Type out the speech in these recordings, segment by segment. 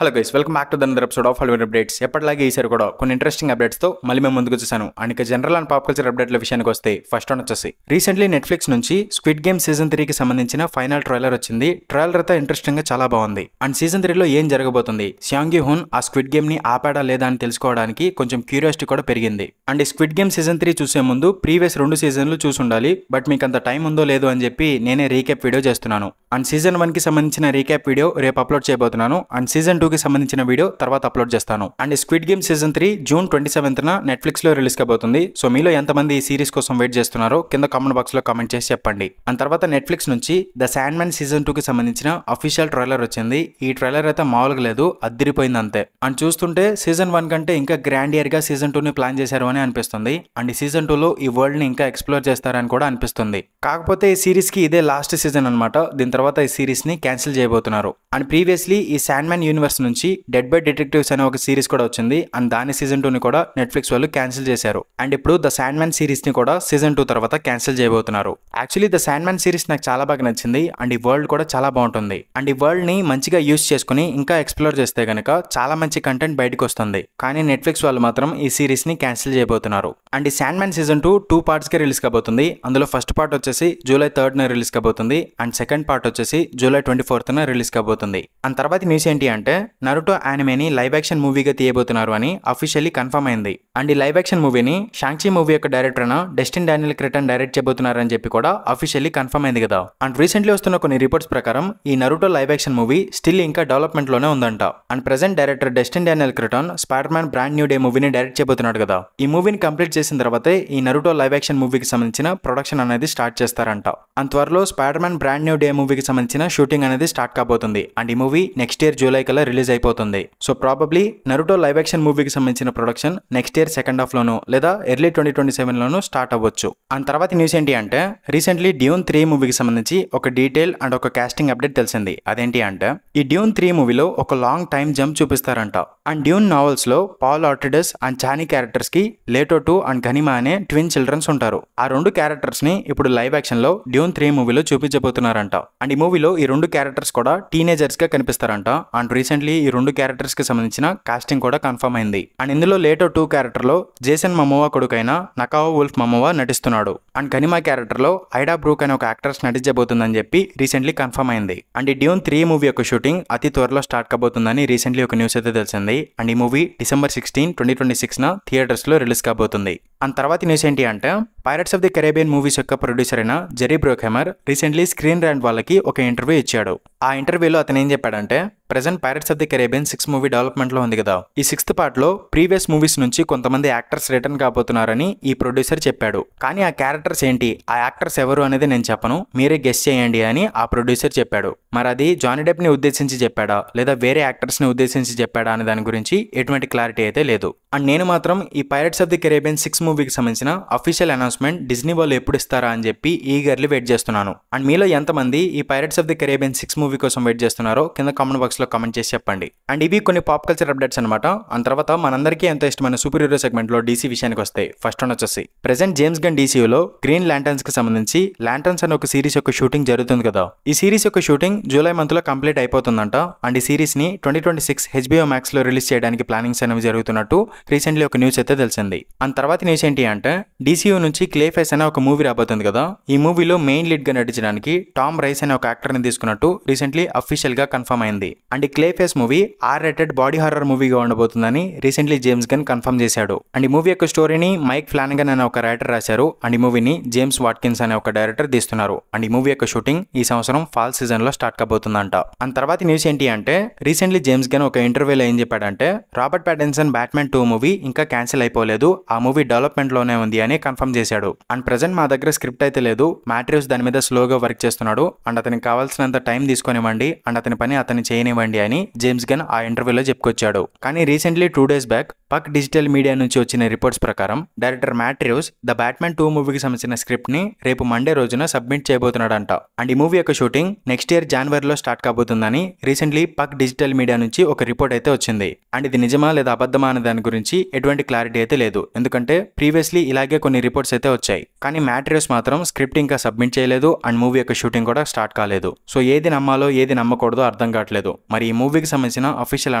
Hello guys, welcome back to the episode of Hollywood updates. ఎప్పటిలాగే ఈసారి కూడా కొన్ని ఇంట్రెస్టింగ్ అప్డేట్స్ తో మళ్ళీ మేము ముందుకు వచ్చేసాను. అండ్ ఇక జనరల్ అండ్ పాప్ కల్చర్ అప్డేట్ల విషయానికి వస్తే ఫస్ట్ వన్ వచ్చేసి రీసెంట్లీ నెట్ఫ్లిక్స్ నుంచి స్క్విడ్ గేమ్ సీజన్ 3 కి సంబంధించిన ఫైనల్ ట్రైలర్ వచ్చింది. ట్రైలర్ అయితే ఇంట్రెస్టింగ్ గా చాలా బాగుంది. అండ్ సీజన్ 3 లో ఏం జరగబోతుంది, శాంగ్ హున్ ఆ స్క్విడ్ గేమ్ ని ఆపాడా లేదా అని తెలుసుకోవడానికి కొంచెం క్యూరియాసిటీ కూడా పెరిగింది. అండ్ ఈ స్క్విడ్ గేమ్ సీజన్ 3 చూసే ముందు ప్రీవియస్ 2 సీజన్లు చూసి ఉండాలి. బట్ మీకు అంత టైం ఉందో లేదో అని చెప్పి నేనే రీక్యాప్ వీడియో చేస్తున్నాను. అండ్ సీజన్ 1 కి సంబంధించిన రీక్యాప్ వీడియో రేపు అప్లోడ్ చేయబోతున్నాను. అండ్ సీజన్ 2 కి సంబంధించిన వీడియో తర్వాత అప్లోడ్ చేస్తాను. And Squid Game season 3 June 27న నెట్ఫ్లిక్స్ లో రిలీజ్ కాబోతుంది. సో మీలో ఎంతమంది ఈ సిరీస్ కోసం వెయిట్ చేస్తున్నారో కింద కామెంట్ బాక్స్ లో కామెంట్ చేసి చెప్పండి. అండ్ తర్వాత నెట్ఫ్లిక్స్ నుంచి ద శాండ్ మ్యాన్ సీజన్ 2 కి సంబంధించిన అఫీషియల్ ట్రైలర్ వచ్చింది. ఈ ట్రైలర్ అయితే మామూలుగా లేదు, అద్దిరిపోయింది అంతే. అండ్ చూస్తుంటే సీజన్ 1 కంటే ఇంకా గ్రాండియర్ గా సీజన్ 2 ని ప్లాన్ చేశారు అని అనిపిస్తుంది. అండ్ ఈ సీజన్ 2 లో ఈ వరల్డ్ ని ఇంకా ఎక్స్ప్లోర్ చేస్తారని కూడా అనిపిస్తుంది. కాకపోతే ఈ సిరీస్ కి ఇదే లాస్ట్ సీజన్ అనమాట. దీని తర్వాత ఈ సిరీస్ ని క్యాన్సిల్ చేయబోతున్నారు. అండ్ ప్రీవియస్లీ ఈ శాండ్ మ్యాన్ యూనివర్స్ నుంచి డెడ్ బై డిటెక్టివ్స్ అనే ఒక సిరీస్ కూడా వచ్చింది. అండ్ దాని సీజన్ 2 ని కూడా నెట్ఫ్లిక్స్ వాళ్ళు క్యాన్సిల్ చేశారు. అండ్ ఇప్పుడు ద శాండ్ మ్యాన్ సిరీస్ ని కూడా సీజన్ 2 తర్వాత క్యాన్సిల్ చేయబోతున్నారు. Actually the sand man series నాకు చాలా బాగా నచ్చింది. అండ్ ఈ వరల్డ్ కూడా చాలా బాగుంటుంది. అండ్ ఈ వరల్డ్ ని మంచిగా యూస్ చేసుకుని ఇంకా ఎక్స్ప్లోర్ చేస్తే గనక చాలా మంచి కంటెంట్ బయటకు వస్తుంది. కానీ నెట్ఫ్లిక్స్ వాళ్ళు మాత్రం ఈ సిరీస్ ని క్యాన్సిల్ చేయబోతున్నారు. అండ్ ఈ శాండ్ మ్యాన్ సీజన్ 2 పార్ట్స్ కి రిలీజ్ కాబోతుంది. అందులో ఫస్ట్ పార్ట్ వచ్చేసి జూలై 3న రిలీజ్ కాబోతుంది. అండ్ సెకండ్ పార్ట్ వచ్చేసి జూలై 24న రిలీజ్ కాబోతుంది. అండ్ తర్వాత న్యూస్ ఏంటి అంటే నరుటో యానిమేని లైవ్ యాక్షన్ మూవీగా తీయబోతున్నారు అని అఫీషియల్లీ కన్ఫర్మ్ అయింది. అండ్ ఈ లైవ్ యాక్షన్ మూవీని షాంగ్-చి మూవీ యొక్క డైరెక్టర్ అయిన డెస్టిన్ డానియల్ క్రెటన్ డైరెక్ట్ చేయబోతున్నారని చెప్పి కూడా అఫీషియల్లీ కన్ఫర్మ్ అయింది కదా. అండ్ రీసెంట్లీ వస్తున్న కొన్ని రిపోర్ట్స్ ప్రకారం ఈ Naruto live action movie still ఇంకా డెవలప్మెంట్ లోనే ఉందంట. And present director డెస్టిన్ Daniel క్రెటన్ spider man brand new day మూవీని డైరెక్ట్ చేయబోతున్నాడు కదా. ఈ మూవీని కంప్లీట్ చేసిన తర్వాతే ఈ నరుటో లైవ్ యాక్షన్ మూవీకి సంబంధించిన ప్రొడక్షన్ అనేది స్టార్ట్ చేస్తారంట. అండ్ త్వరలో spider man brand new day మూవీకి సంబంధించిన షూటింగ్ అనేది స్టార్ట్ కాబోతుంది. అండ్ ఈ మూవీ నెక్స్ట్ ఇయర్ జూలై కల్లా రిలీజ్ అయిపోతుంది. So probably Naruto live action మూవీకి సంబంధించిన production next year second half లోనూ లేదా ఎర్లీ 2027 లోనూ స్టార్ట్ అవ్వచ్చు. అండ్ తర్వాత న్యూస్ ఏంటి అంటే రీసెంట్లీ డ్యూన్ 3 మూవీకి సంబంధించి ఒక డీటెయిల్ అండ్ ఒక కాస్టింగ్ అప్డేట్ తెలిసింది. అదేంటి అంటే ఈ డ్యూన్ 3 మూవీలో ఒక లాంగ్ టైమ్ జంప్ చూపిస్తారంట. అండ్ డ్యూన్ నావెల్స్ లో Paul Atreides and Chani characters కి లేటో 2 అండ్ ఘనిమా అనే ట్విన్ చిల్డ్రన్స్ ఉంటారు. ఆ 2 క్యారెక్టర్స్ ని ఇప్పుడు లైవ్ యాక్షన్ లో డ్యూన్ 3 మూవీలో చూపించబోతున్నారంట. అండ్ ఈ మూవీలో ఈ 2 క్యారెక్టర్స్ కూడా టీనేజర్స్ గా కనిపిస్తారంట. అండ్ రీసెంట్లీ ఈ 2 క్యారెక్టర్స్ కి సంబంధించిన కాస్టింగ్ కూడా కన్ఫర్మ్ అయింది. అండ్ ఇందులో లేటో 2 క్యారెక్టర్ లో జేసన్ మమోవా కొడుకైన నకావో వుల్ఫ్ మమోవా నటిస్తున్నాడు. అండ్ ఘనిమా క్యారెక్టర్ లో ఐడా బ్రూక్ అనే ఒక యాక్ట్రెస్ నటించబోతుందని చెప్పి రీసెంట్లీ కన్ఫర్మ్ అయింది. అండ్ ఈ డ్యూన్ 3 మూవీ యొక్క షూటింగ్ అతి త్వరలో స్టార్ట్ కాబోతుందని రీసెంట్లీ ఒక న్యూస్ అయితే తెలిసింది. అండ్ ఈ మూవీ డిసెంబర్ 16, 2026న థియేటర్స్ లో రిలీజ్ కాబోతుంది. అండ్ తర్వాత న్యూస్ ఏంటి అంటే pirates of the Caribbean movies యొక్క ప్రొడ్యూసర్ అయిన జెరీ బ్రూక్హెమర్ రీసెంట్లీ స్క్రీన్ ర్యాండ్ వాళ్ళకి ఒక ఇంటర్వ్యూ ఇచ్చాడు. ఆ ఇంటర్వ్యూలో అతను ఏం చెప్పాడంటే present pirates of the Caribbean 6 movie development లో ఉంది కదా. ఈ 6th పార్ట్ లో ప్రీవియస్ మూవీస్ నుంచి కొంతమంది యాక్టర్స్ రిటర్న్ కాబోతున్నారని ఈ ప్రొడ్యూసర్ చెప్పాడు. కానీ ఆ క్యారెక్టర్స్ ఏంటి, ఆ యాక్టర్స్ ఎవరు అనేది నేను చెప్పను, మీరే గెస్ చేయండి అని ఆ ప్రొడ్యూసర్ చెప్పాడు. మరి అది జానీ డెప్ ని ఉద్దేశించి చెప్పాడా లేదా వేరే యాక్టర్స్ ని ఉద్దేశించి చెప్పాడా అనే దాని గురించి ఎటువంటి క్లారిటీ అయితే లేదు. అండ్ నేను మాత్రం ఈ పైరట్స్ ఆఫ్ ది కరేబియన్ 6 మూవీకి సంబంధించిన అఫీషియల్ అనౌన్స్మెంట్ డిజ్నీ వాళ్ళు ఎప్పుడు ఇస్తారా అని చెప్పి ఈగర్లీ వెయిట్ చేస్తున్నాను. అండ్ మీలో ఎంతమంది ఈ pirates of the Caribbean 6 movie కోసం వెయిట్ చేస్తున్నారో కింద కామెంట్ బాక్స్ లో కామెంట్ చేసి చెప్పండి. అండ్ ఇవి కొన్ని పాప్ కల్చర్ అప్డేట్స్ అనమాట. అండ్ తర్వాత మనందరికీ ఎంతో ఇష్టమైన సూపర్ హీరో సెగ్మెంట్ లో డీసీ విషయానికి వస్తే ఫస్ట్ వన్ వచ్చేసి ప్రెజెంట్ జేమ్స్ గన్ డీసీయూలో గ్రీన్ ల్యాంటర్న్స్ కి సంబంధించి ల్యాంటర్న్స్ అనే ఒక సిరీస్ యొక్క షూటింగ్ జరుగుతుంది కదా. ఈ సిరీస్ యొక్క షూటింగ్ జూలై మంత్ లో కంప్లీట్ అయిపోతుందంట. అండ్ ఈ సిరీస్ ని 2026 HBO Max లో రిలీజ్ చేయడానికి ప్లానింగ్స్ అనేవి జరుగుతున్నట్టు రీసెంట్లీ ఒక న్యూస్ అయితే తెలిసింది. అండ్ తర్వాత న్యూస్ ఏంటి అంటే DCU నుంచి క్లే ఫేస్ అనే ఒక మూవీ రాబోతుంది కదా. ఈ మూవీలో మెయిన్ లీడ్ గా నటించడానికి టామ్ రైస్ అనే ఒక యాక్టర్ ని తీసుకున్నట్టు రీసెంట్లీ అఫీషియల్ గా కన్ఫర్మ్ అయింది. అండ్ ఈ Clayface movie R-rated body horror మూవీగా ఉండబోతుందని రీసెంట్లీ జేమ్స్ గన్ కన్ఫర్మ్ చేశాడు. అండ్ ఈ మూవీ యొక్క స్టోరీని మైక్ ఫ్లానగన్ అనే ఒక రైటర్ రాశారు. అండ్ ఈ మూవీని జేమ్స్ వాట్కిన్స్ అనే ఒక డైరెక్టర్ తీస్తున్నారు. అండ్ ఈ మూవీ యొక్క షూటింగ్ ఈ సంవత్సరం ఫాల్ సీజన్ లో స్టార్ట్ కాబోతుందంట. అండ్ తర్వాత న్యూస్ ఏంటి అంటే రీసెంట్లీ జేమ్స్ గన్ ఒక ఇంటర్వ్యూలో ఏం చెప్పాడంటే రాబర్ట్ ప్యాటిన్సన్ బ్యాట్మ్యాన్ 2 మూవీ ఇంకా క్యాన్సిల్ అయిపోలేదు, ఆ మూవీ డెవలప్మెంట్ లోనే ఉంది అని కన్ఫర్మ్ చేశాడు. అండ్ ప్రెజెంట్ మా దగ్గర స్క్రిప్ట్ అయితే లేదు, మ్యాట్రివ్స్ దాని మీద స్లోగా వర్క్ చేస్తున్నాడు. అండ్ అతనికి కావాల్సినంత టైం తీసుకొనివ్వండి అండ్ అతని పని అతన్ని చేయనివ్వండి అని జేమ్స్ గన్ ఆ ఇంటర్వ్యూలో చెప్పుకొచ్చాడు. కానీ recently 2 days back Puck digital media నుంచి వచ్చిన రిపోర్ట్స్ ప్రకారం director Matt Reeves the Batman 2 మూవీకి సంబంధించిన స్క్రిప్ట్ ని రేపు మండే రోజున సబ్మిట్ చేయబోతున్నాడంట. అండ్ ఈ మూవీ యొక్క షూటింగ్ నెక్స్ట్ ఇయర్ జనవరిలో స్టార్ట్ కాబోతుందని రీసెంట్లీ పక్ డిజిటల్ మీడియా నుంచి ఒక రిపోర్ట్ అయితే వచ్చింది. అండ్ ఇది నిజమా లేదా అబద్ధమా అనే దాని గురించి ఎటువంటి క్లారిటీ అయితే లేదు, ఎందుకంటే ప్రీవియస్లీ ఇలాగే కొన్ని రిపోర్ట్స్ అయితే వచ్చాయి. కానీ మ్యాట్ రీవ్స్ మాత్రం స్క్రిప్ట్ ఇంకా సబ్మిట్ చేయలేదు అండ్ మూవీ యొక్క షూటింగ్ కూడా స్టార్ట్ కాలేదు. సో ఏది నమ్మాలో ఏది నమ్మకూడదో అర్థం కావట్లేదు. మరి ఈ మూవీకి సంబంధించిన అఫీషియల్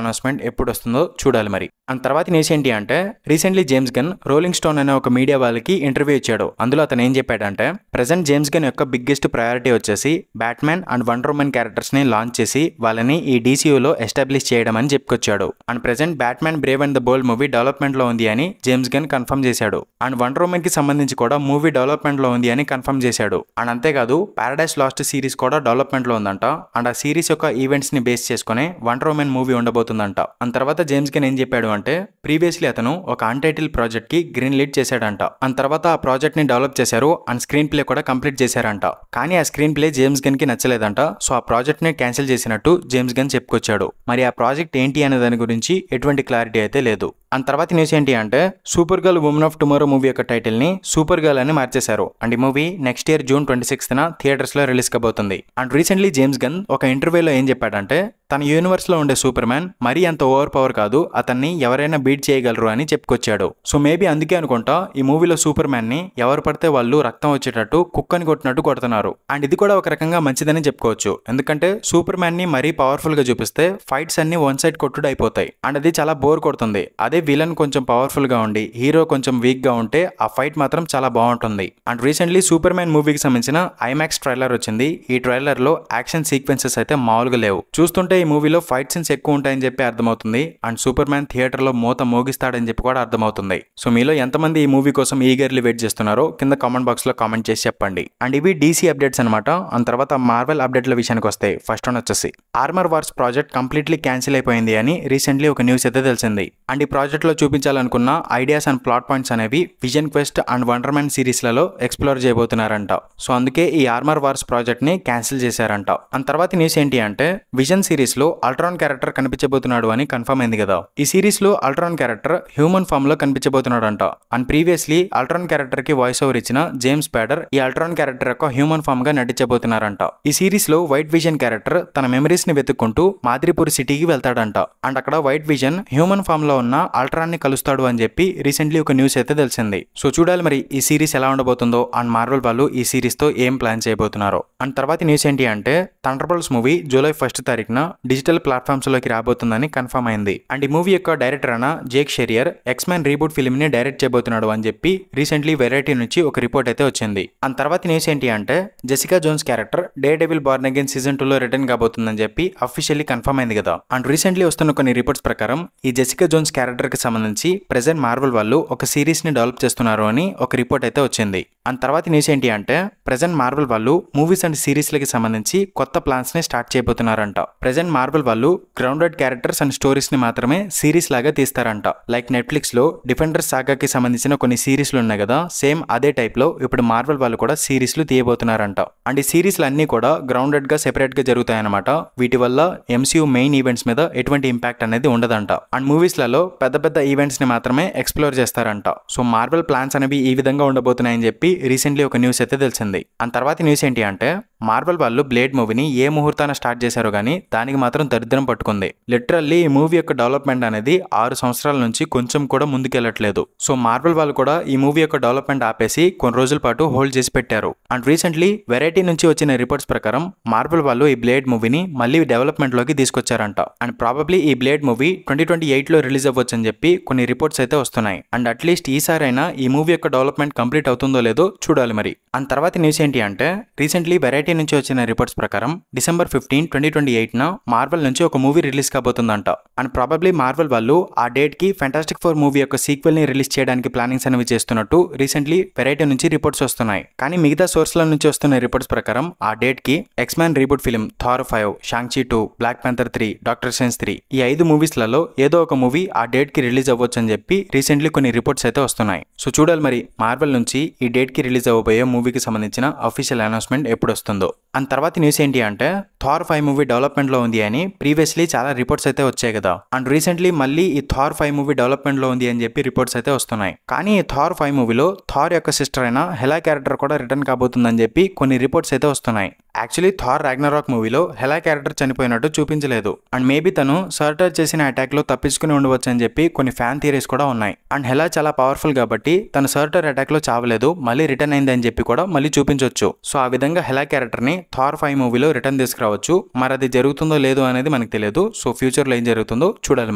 అనౌన్స్మెంట్ ఎప్పుడు వస్తుందో చూడాలి మరి. అండ్ తర్వాత న్యూస్ ఏంటి అంటే recently James gun rolling stone అనే ఒక మీడియా వాళ్ళకి ఇంటర్వ్యూ ఇచ్చాడు. అందులో అతను ఏం చెప్పాడంటే ప్రెజెంట్ జేమ్స్ గన్ యొక్క బిగ్గెస్ట్ ప్రయారిటీ వచ్చేసి batsmen and wonder women characters ని లాంచ్ చేసి వాళ్ళని ఈ DCUలో ఎస్టాబ్లిష్ చేయడం అని చెప్పుకొచ్చాడు. And present batsmen Brave and the bold movie development లో ఉంది అని జేమ్స్ గన్ కన్ఫర్మ్ చేశాడు. అండ్ వండర్ ఉమెన్ కి సంబంధించి కూడా మూవీ డెవలప్మెంట్ లో ఉంది అని కన్ఫర్మ్ చేశాడు. అండ్ అంతేకాదు పారడైజ్ లాస్ట్ సిరీస్ కూడా డెవలప్మెంట్ లో ఉందంట. అండ్ ఆ సిరీస్ యొక్క ఈవెంట్స్ ని బేస్ చేసుకుని వండర్ ఉమెన్ మూవీ ఉండబోతుందంట. అండ్ తర్వాత జేమ్స్ గన్ ఏం చెప్పాడు అంటే ప్రీవియస్లీ అతను ఒక అన్టైటిల్ ప్రాజెక్ట్ కి గ్రీన్ లీడ్ చేశాడంట. అండ్ తర్వాత ఆ ప్రాజెక్ట్ ని డెవలప్ చేశారు అండ్ స్క్రీన్ ప్లే కూడా కంప్లీట్ చేశారంట. కానీ ఆ స్క్రీన్ ప్లే జేమ్స్ గన్ కి నచ్చలేదంట. సో ఆ ప్రాజెక్ట్ ని క్యాన్సిల్ చేసినట్టు జేమ్స్ గన్ చెప్పుకొచ్చాడు. మరి ఆ ప్రాజెక్ట్ ఏంటి అనే దాని గురించి ఎటువంటి క్లారిటీ అయితే లేదు. అండ్ తర్వాత న్యూస్ ఏంటి అంటే Supergirl woman of tomorrow movie యొక్క టైటిల్ ని సూపర్ గర్ల్ అని మార్చేశారు. అండ్ ఈ మూవీ నెక్స్ట్ ఇయర్ జూన్ 26న థియేటర్స్ లో రిలీజ్ కాబోతుంది. అండ్ రీసెంట్లీ జేమ్స్ గన్ ఒక ఇంటర్వ్యూలో ఏం చెప్పాడంటే తన యూనివర్స్ లో ఉండే సూపర్ మ్యాన్ మరీ అంత ఓవర్ పవర్ కాదు, అతన్ని ఎవరైనా బీట్ చేయగలరు అని చెప్పుకొచ్చాడు. సో మేబీ అందుకే అనుకుంటా ఈ మూవీలో సూపర్ మ్యాన్ ని ఎవరు పడితే వాళ్ళు రక్తం వచ్చేటట్టు కుక్కని కొట్టినట్టు కొడుతున్నారు. అండ్ ఇది కూడా ఒక రకంగా మంచిదని చెప్పుకోవచ్చు, ఎందుకంటే సూపర్ మ్యాన్ ని మరీ పవర్ఫుల్ గా చూపిస్తే ఫైట్స్ అన్ని వన్ సైడ్ కొట్టుడు అయిపోతాయి అండ్ అది చాలా బోర్ కొడుతుంది. అదే విలన్ కొంచెం పవర్ఫుల్ గా ఉండి హీరో కొంచెం వీక్ గా ఉంటే ఆ ఫైట్ మాత్రం చాలా బాగుంటుంది. అండ్ రీసెంట్లీ సూపర్ మ్యాన్ మూవీకి సంబంధించిన ఐమాక్స్ ట్రైలర్ వచ్చింది. ఈ ట్రైలర్ లో యాక్షన్ సీక్వెన్సెస్ అయితే మామూలుగా లేవు. చూస్తుంటే ఈ మూవీలో ఫైట్ సీన్స్ ఎక్కువ ఉంటాయని చెప్పి అర్థమవుతుంది. అండ్ సూపర్ మ్యాన్ థియేటర్ లో మోత మోగిస్తాడని చెప్పి కూడా అర్థమవుతుంది. సో మీలో ఎంతమంది ఈ మూవీ కోసం ఈగర్లీ వెయిట్ చేస్తున్నారో కింద కామెంట్ బాక్స్ లో కామెంట్ చేసి చెప్పండి. అండ్ ఇవి DC అప్డేట్స్ అనమాట. అండ్ తర్వాత మార్వెల్ అప్డేట్ల విషయానికి వస్తే ఫస్ట్ వన్ వచ్చేసి Armor Wars project completely cancel అయిపోయింది అని రీసెంట్లీ ఒక న్యూస్ అయితే తెలిసింది. అండ్ ఈ ప్రాజెక్ట్ లో చూపించాలనుకున్న ఐడియాస్ అండ్ ప్లాట్ పాయింట్స్ అనేవి vision quest and wonder man series లలో ఎక్స్ప్లోర్ చేయబోతున్నారంట. సో అందుకే ఈ ఆర్మర్ వార్స్ ప్రాజెక్ట్ ని క్యాన్సిల్ చేశారంట. అండ్ తర్వాత న్యూస్ ఏంటి అంటే విజన్ సిరీస్ లో అల్ట్రాన్ క్యారెక్టర్ కనిపించబోతున్నాడు అని కన్ఫర్మ్ అయింది కదా. ఈ సిరీస్ లో అల్ట్రాన్ క్యారెక్టర్ హ్యూమన్ ఫామ్ లో కనిపించబోతున్నాడు అంట. అండ్ ప్రీవియస్లీ అల్ట్రాన్ క్యారెక్టర్ కి వాయిస్ ఓవర్ ఇచ్చిన జేమ్స్ ప్యాడర్ ఈ అల్ట్రాన్ క్యారెక్టర్ యొక్క హ్యూమన్ ఫామ్ గా నటించబోతున్నారంట. ఈ సిరీస్ లో వైట్ విజన్ క్యారెక్టర్ తన మెమరీస్ ని వెతుక్కుంటూ మాద్రిపూర్ సిటీకి వెళ్తాడంట. అండ్ అక్కడ వైట్ విజన్ హ్యూమన్ ఫామ్ లో ఉన్న అల్ట్రాన్ ని కలుస్తాడు అని చెప్పి రీసెంట్లీ ఒక న్యూస్ అయితే తెలిసింది. సో చూడాలి మరి ఈ సిరీస్ ఎలా ఉండబోతుందో అండ్ మార్వెల్ వాళ్ళు ఈ సిరీస్ తో ఏం ప్లాన్ చేయబోతున్నారో. అండ్ తర్వాత న్యూస్ ఏంటి అంటే థండర్బోల్ట్స్ మూవీ జూలై 1 తారీఖున డిజిటల్ ప్లాట్ఫామ్స్ లోకి రాబోతుందని కన్ఫర్మ్ అయింది. అండ్ ఈ మూవీ యొక్క డైరెక్టర్ అయిన జేక్ షెరియర్ ఎక్స్‌మెన్ రీబూట్ ఫిల్మ్ ని డైరెక్ట్ చేయబోతున్నాడు అని చెప్పి రీసెంట్లీ వెరైటీ నుంచి ఒక రిపోర్ట్ అయితే వచ్చింది. అండ్ తర్వాత న్యూస్ ఏంటి అంటే Jessica Jones character Daredevil Born again season 2 లో రిటర్న్ కాబోతుందని చెప్పి అఫీషియల్లీ కన్ఫర్మ్ అయింది కదా. అండ్ రీసెంట్లీ వస్తున్న కొన్ని రిపోర్ట్స్ ప్రకారం ఈ జెసికా జోన్స్ క్యారెక్టర్ కి సంబంధించి ప్రెజెంట్ మార్వెల్ వాళ్ళు ఒక సిరీస్ ని డెవలప్ చేస్తున్నారు అని ఒక రిపోర్ట్ అయితే వచ్చింది. అండ్ తర్వాత న్యూస్ ఏంటి అంటే ప్రెజెంట్ మార్వెల్ వాళ్ళు మూవీస్ అండ్ సిరీస్ లకి సంబంధించి కొత్త ప్లాన్స్ ని స్టార్ట్ చేయబోతున్నారంట. ప్రెజెంట్ మార్వెల్ వాళ్ళు గ్రౌండెడ్ క్యారెక్టర్స్ అండ్ స్టోరీస్ ని మాత్రమే సిరీస్ లాగా తీస్తారంట. లైక్ నెట్ఫ్లిక్స్ లో డిఫెండర్స్ సాగాకి సంబంధించిన కొన్ని సిరీస్లు ఉన్నాయి కదా, సేమ్ అదే టైప్ లో ఇప్పుడు మార్వెల్ వాళ్ళు కూడా సిరీస్లు తీయబోతున్నారంట. అండ్ ఈ సిరీస్లు అన్ని కూడా గ్రౌండెడ్ గా సెపరేట్ గా జరుగుతాయన్నమాట. వీటి వల్ల MCU మెయిన్ ఈవెంట్స్ మీద ఎటువంటి ఇంపాక్ట్ అనేది ఉండదంట. అండ్ మూవీస్ లలో పెద్ద పెద్ద ఈవెంట్స్ ని మాత్రమే ఎక్స్ప్లోర్ చేస్తారంట. సో మార్వెల్ ప్లాన్స్ అనేవి ఈ విధంగా ఉండబోతున్నాయని చెప్పి రీసెంట్లీ ఒక న్యూస్ అయితే తెలిసింది. అండ్ తర్వాత న్యూస్ ఏంటి అంటే మార్వెల్ వాళ్ళు బ్లేడ్ మూవీని ఏ ముహూర్తాన స్టార్ట్ చేశారో గానీ దానికి మాత్రం దరిద్రం పట్టుకుంది. లిటరల్లీ ఈ మూవీ యొక్క డెవలప్మెంట్ అనేది 6 సంవత్సరాల నుంచి కొంచెం కూడా ముందుకెళ్లట్లేదు. సో మార్వెల్ వాళ్ళు కూడా ఈ మూవీ యొక్క డెవలప్మెంట్ ఆపేసి కొన్ని రోజుల పాటు హోల్డ్ చేసి పెట్టారు. అండ్ రీసెంట్లీ వెరైటీ నుంచి వచ్చిన రిపోర్ట్స్ ప్రకారం మార్వెల్ వాళ్ళు ఈ బ్లేడ్ మూవీని మళ్ళీ డెవలప్మెంట్ లోకి తీసుకొచ్చారంట. అండ్ ప్రాబబ్లీ ఈ బ్లేడ్ మూవీ 2028 లో రిలీజ్ అవ్వచ్చు అని చెప్పి కొన్ని రిపోర్ట్స్ అయితే వస్తున్నాయి. అండ్ అట్లీస్ట్ ఈసారైనా ఈ మూవీ యొక్క డెవలప్మెంట్ కంప్లీట్ అవుతుందో లేదో చూడాలి మరి. అండ్ తర్వాత న్యూస్ ఏంటి అంటే రీసెంట్లీ వెరైటీ నుంచి వచ్చిన రిపోర్ట్స్ ప్రకారం December 15, 2028 మార్వెల్ నుంచి ఒక మూవీ రిలీజ్ కాబోతుందంట. అండ్ ప్రాబబ్లీ మార్వెల్ వాళ్ళు ఆ డేట్ కి ఫెంటాస్టిక్ ఫోర్ మూవీ యొక్క సీక్వెల్ ని రిలీజ్ చేయడానికి ప్లానింగ్స్ అనేవి చేస్తున్నట్టు రీసెంట్లీ వెరైటీ నుంచి రిపోర్ట్స్ వస్తున్నాయి. కానీ మిగతా సోర్స్ల నుంచి వస్తున్న రిపోర్ట్స్ ప్రకారం ఆ డేట్ కి X Men reboot film, Thor 5, Shang Chi 2, Black Panther 3, Doctor Strange 3 ఈ 5 మూవీస్లలో ఏదో ఒక మూవీ ఆ డేట్ కి రిలీజ్ అవ్వచ్చు అని చెప్పి రీసెంట్లీ కొన్ని రిపోర్ట్స్ అయితే వస్తున్నాయి. సో చూడాలి మరి మార్వెల్ నుంచి ఈ డేట్ కి రిలీజ్ అవ్వబోయే మూవీకి సంబంధించిన అఫీషియల్ అనౌన్స్మెంట్ ఎప్పుడు వస్తుందో. అండ్ తర్వాత న్యూస్ ఏంటి అంటే థార్ 5 మూవీ డెవలప్మెంట్ లో ఉంది అని ప్రీవియస్లీ చాలా రిపోర్ట్స్ అయితే వచ్చాయి కదా. అండ్ రీసెంట్లీ మళ్ళీ ఈ థార్ 5 మూవీ డెవలప్మెంట్ లో ఉంది అని చెప్పి రిపోర్ట్స్ అయితే వస్తున్నాయి. కానీ ఈ థార్ 5 మూవీలో థార్ యొక్క సిస్టర్ అయిన హెలా క్యారెక్టర్ కూడా రిటర్న్ కాబోతుందని చెప్పి కొన్ని రిపోర్ట్స్ అయితే వస్తున్నాయి. యాక్చువల్లీ థార్ రాగ్నరాక్ మూవీలో హెలా క్యారెక్టర్ చనిపోయినట్టు చూపించలేదు. అండ్ మేబీ తను సర్టర్ చేసిన అటాక్ లో తప్పించుకుని ఉండవచ్చు అని చెప్పి కొన్ని ఫ్యాన్ థియరీస్ కూడా ఉన్నాయి. అండ్ హెలా చాలా పవర్ఫుల్ కాబట్టి తను సర్టర్ అటాక్ లో చావలేదు, మళ్ళీ రిటర్న్ అయింది అని చెప్పి కూడా మళ్ళీ చూపించవచ్చు. సో ఆ విధంగా హెలా క్యారెక్టర్ ని థార్ 5 మూవీలో రిటర్న్ తీసుకురావచ్చు. మరి అది జరుగుతుందో లేదో అనేది మనకు తెలియదు. సో ఫ్యూచర్ లో ఏం జరుగుతుందో చూడాలి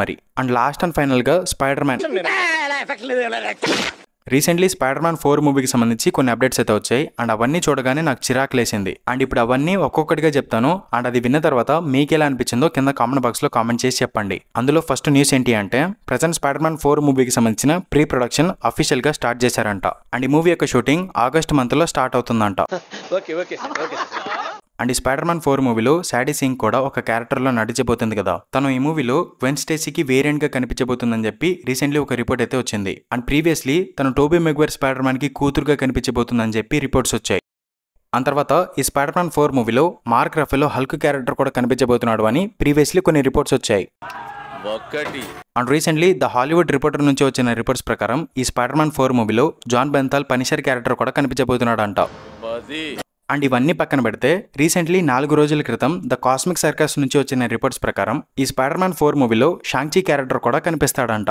మరి. అండ్ లాస్ట్ అండ్ ఫైనల్ గా spider man recently spider Man 4 మూవీకి సంబంధించి కొన్ని అప్డేట్స్ అయితే వచ్చాయి. అండ్ అవన్నీ చూడగానే నాకు చిరాకు లేసింది. అండ్ ఇప్పుడు అవన్నీ ఒక్కొక్కటిగా చెప్తాను. అండ్ అది విన్న తర్వాత మీకు ఎలా అనిపించిందో కింద కామెంట్ బాక్స్ లో కామెంట్ చేసి చెప్పండి. అందులో ఫస్ట్ న్యూస్ ఏంటి అంటే ప్రెజెంట్ స్పైడర్ మ్యాన్ 4 మూవీకి సంబంధించిన ప్రీ ప్రొడక్షన్ అఫీషియల్ గా స్టార్ట్ చేశారంట. అండ్ ఈ మూవీ యొక్క షూటింగ్ ఆగస్ట్ మంత్ లో స్టార్ట్ అవుతుందంట. అండ్ ఈ స్పైడర్ మ్యాన్ 4 మూవీలో శాడీ సింగ్ కూడా ఒక క్యారెక్టర్ లో నడిచిపోతుంది కదా. తను ఈ మూవీలో గ్వెన్ స్టేసీకి వేరియంట్ గా కనిపించబోతుందని చెప్పి రీసెంట్లీ ఒక రిపోర్ట్ అయితే వచ్చింది. అండ్ ప్రీవియస్లీ తను టోబీ మెగ్వైర్ స్పైడర్ మ్యాన్ కి కూతురుగా కనిపించబోతుందని చెప్పి రిపోర్ట్స్ వచ్చాయి. ఆ తర్వాత ఈ స్పైడర్ మ్యాన్ 4 మూవీలో మార్క్ రఫెలో హల్క్ క్యారెక్టర్ కూడా కనిపించబోతున్నాడు అని ప్రీవియస్లీ కొన్ని రిపోర్ట్స్ వచ్చాయి. And recently the Hollywood reporter నుంచి వచ్చిన రిపోర్ట్స్ ప్రకారం ఈ స్పైడర్ మ్యాన్ 4 మూవీలో జాన్ బెంథాల్ పనిషర్ క్యారెక్టర్ కూడా కనిపించబోతున్నాడు అంట. అండ్ ఇవన్నీ పక్కన పెడితే రీసెంట్లీ 4 రోజుల క్రితం ద కాస్మిక్ సర్కస్ నుంచి వచ్చిన రిపోర్ట్స్ ప్రకారం ఈ స్పైడర్ మ్యాన్ 4 మూవీలో షాంగ్-చి క్యారెక్టర్ కూడా కనిపిస్తాడంట.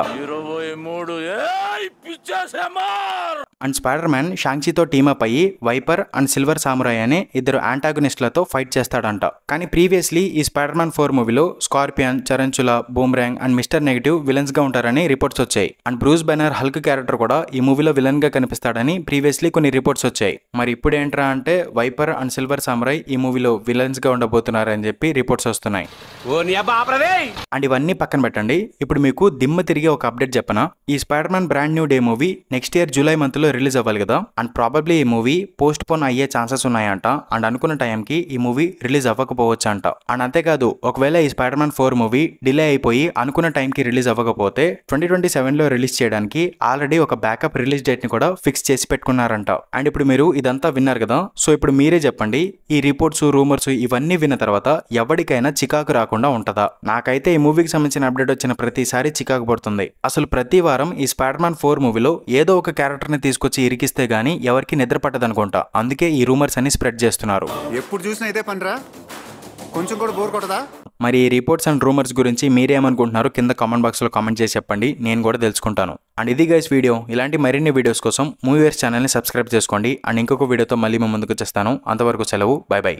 అండ్ స్పైడర్ మ్యాన్ షాంగ్-చితో టీమప్ అయ్యి వైపర్ అండ్ సిల్వర్ సామురాయ్ అనే ఇద్దరు యాంటాగనిస్టులతో ఫైట్ చేస్తాడంట. కానీ ప్రీవియస్లీ ఈ స్పైడర్ మ్యాన్ 4 మూవీలో Scorpion, Tarantula, Boomerang and Mister Negative villains గా ఉంటారని రిపోర్ట్స్ వచ్చాయి. And Bruce Banner Hulk character కూడా ఈ మూవీలో విలన్ గా కనిపిస్తాడని ప్రీవియస్లీ కొన్ని రిపోర్ట్స్ వచ్చాయి. మరి ఇప్పుడు ఏంట్రా అంటే వైపర్ అండ్ సిల్వర్ సామురాయ్ ఈ మూవీలో విలన్స్ గా ఉండబోతున్నారని చెప్పి రిపోర్ట్స్ వస్తున్నాయి. అండ్ ఇవన్నీ పక్కన పెట్టండి. ఇప్పుడు మీకు దిమ్మ తిరిగి ఒక అప్డేట్ చెప్పనా. ఈ spider man brand new day movie next year July month లో రిలీజ్ అవ్వాలి కదా. అండ్ ప్రాబబ్లీ ఈ మూవీ పోస్ట్ పోన్ అయ్యే ఛాన్సెస్ ఉన్నాయంట. అండ్ అనుకున్న టైంకి ఈ మూవీ రిలీజ్ అవ్వకపోవచ్చు అంట. అండ్ అంతేకాదు ఒకవేళ ఈ స్పైడర్ మ్యాన్ 4 మూవీ డిలే అయిపోయి అనుకున్న టైంకి రిలీజ్ అవ్వకపోతే 2027 లో రిలీజ్ చేయడానికి ఆల్రెడీ ఒక బ్యాకప్ రిలీజ్ డేట్ ని కూడా ఫిక్స్ చేసి పెట్టుకున్నారంట. అండ్ ఇప్పుడు మీరు ఇదంతా విన్నారు కదా. సో ఇప్పుడు మీరే చెప్పండి, ఈ రిపోర్ట్స్, రూమర్స్ ఇవన్నీ విన్న తర్వాత ఎవరికైనా చికాకు రాకుండా ఉంటదా? నాకైతే ఈ మూవీకి సంబంధించిన అప్డేట్ వచ్చిన ప్రతిసారి చికాకు పడుతుంది. అసలు ప్రతి వారం ఈ స్పైడర్ మ్యాన్ 4 మూవీలో ఏదో ఒక క్యారెక్టర్ ని తీసుకొచ్చి ఇరికిస్తే గానీ ఎవరికి నిద్ర పట్టదనుకుంటా. అందుకే ఈ రూమర్స్ అన్ని స్ప్రెడ్ చేస్తున్నారు. ఎప్పుడు చూసినా ఇదే పనిరా, కొంచెం కూడా బోర్ కొట్టదా? మరి ఈ రిపోర్ట్స్ అండ్ రూమర్స్ గురించి మీరేమనుకుంటున్నారో కింద కామెంట్ బాక్స్ లో కామెంట్ చేసి చెప్పండి, నేను కూడా తెలుసుకుంటాను. అండ్ ఇది గైస్ వీడియో. ఇలాంటి మరిన్ని వీడియోస్ కోసం మూవీవర్స్ ఛానల్ ని సబ్స్క్రైబ్ చేసుకోండి. అండ్ ఇంకొక వీడియోతో మళ్ళీ మేము ముందుకు వచ్చేస్తాను. అంతవరకు సెలవు, బై బై.